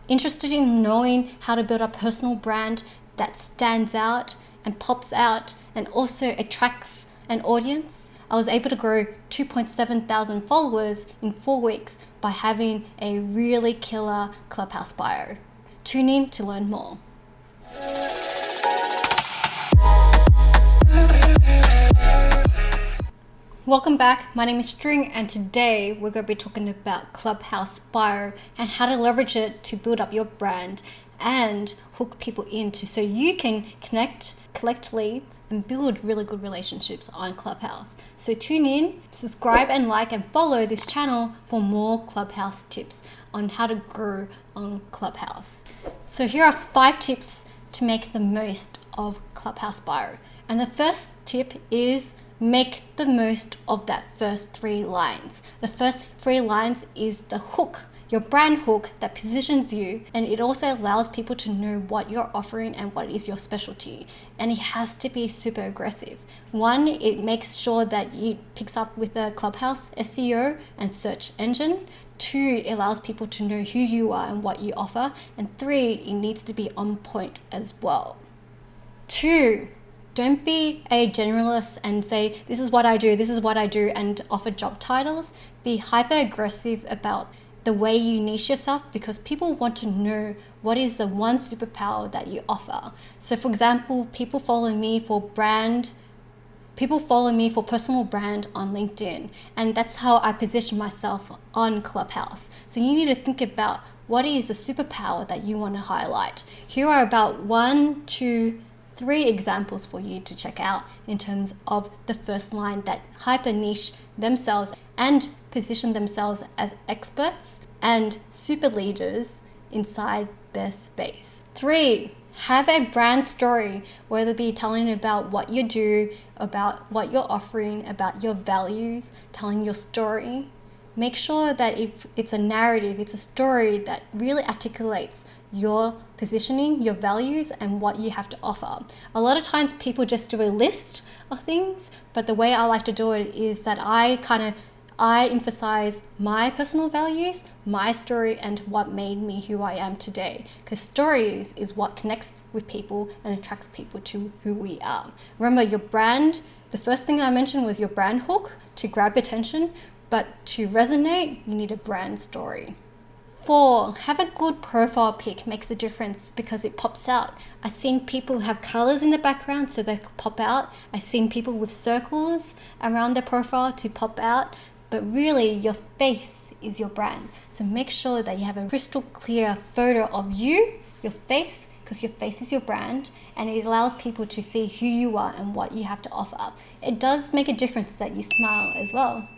Interested in knowing how to build a personal brand that stands out and pops out and also attracts an audience? I was able to grow 2.7 thousand followers in 4 weeks by having a really killer Clubhouse bio. Tune in to learn more. Welcome back, my name is String, and today we're going to be talking about Clubhouse Bio and how to leverage it to build up your brand and hook people into so you can collect leads and build really good relationships on Clubhouse. So tune in, subscribe and like and follow this channel for more Clubhouse tips on how to grow on Clubhouse. So here are 5 tips to make the most of Clubhouse Bio. And the first tip is make the most of that first 3 lines. The first 3 lines is the hook, your brand hook that positions you, and it also allows people to know what you're offering and what is your specialty. And it has to be super aggressive. 1, it makes sure that it picks up with the Clubhouse SEO and search engine. 2, it allows people to know who you are and what you offer. And 3, it needs to be on point as well. 2, don't be a generalist and say, this is what I do, and offer job titles. Be hyper aggressive about the way you niche yourself, because people want to know what is the one superpower that you offer. So for example, people follow me for personal brand on LinkedIn, and that's how I position myself on Clubhouse. So you need to think about what is the superpower that you want to highlight. Here are about 1, 2, 3 examples for you to check out in terms of the first line that hyper niche themselves and position themselves as experts and super leaders inside their space. 3, have a brand story, whether it be telling about what you do, about what you're offering, about your values, telling your story. Make sure that it's a narrative, it's a story that really articulates your positioning, your values, and what you have to offer. A lot of times people just do a list of things, but the way I like to do it is that I emphasize my personal values, my story, and what made me who I am today. Because stories is what connects with people and attracts people to who we are. Remember, your brand, the first thing I mentioned was your brand hook to grab attention, but to resonate, you need a brand story. 4, have a good profile pic. Makes a difference because it pops out. I've seen people have colors in the background so they pop out. I've seen people with circles around their profile to pop out, but really your face is your brand. So make sure that you have a crystal clear photo of you, your face, because your face is your brand, and it allows people to see who you are and what you have to offer. It does make a difference that you smile as well.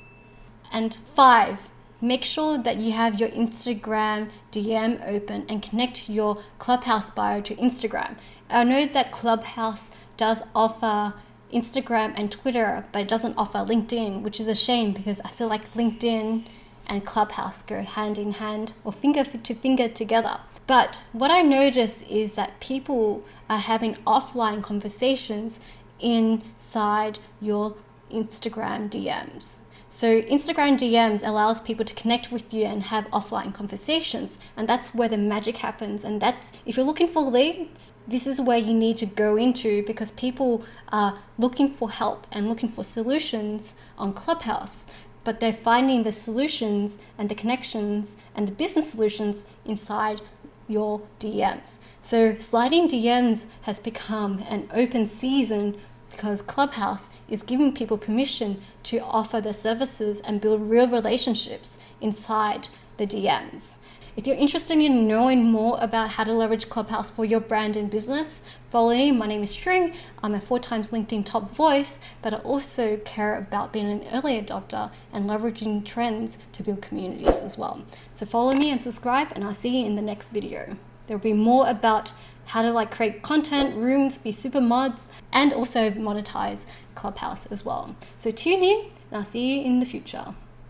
And 5, make sure that you have your Instagram DM open and connect your Clubhouse bio to Instagram. I know that Clubhouse does offer Instagram and Twitter, but it doesn't offer LinkedIn, which is a shame because I feel like LinkedIn and Clubhouse go hand in hand or finger to finger together. But what I notice is that people are having offline conversations inside your Instagram DMs. So Instagram DMs allows people to connect with you and have offline conversations, and that's where the magic happens. And that's, if you're looking for leads, this is where you need to go into, because people are looking for help and looking for solutions on Clubhouse, but they're finding the solutions and the connections and the business solutions inside your DMs. So sliding DMs has become an open season because Clubhouse is giving people permission to offer their services and build real relationships inside the DMs. If you're interested in knowing more about how to leverage Clubhouse for your brand and business, follow me. My name is String. I'm a 4 times LinkedIn top voice, but I also care about being an early adopter and leveraging trends to build communities as well. So follow me and subscribe, and I'll see you in the next video. There'll be more about how to create content, rooms, be super mods, and also monetize Clubhouse as well. So tune in, and I'll see you in the future.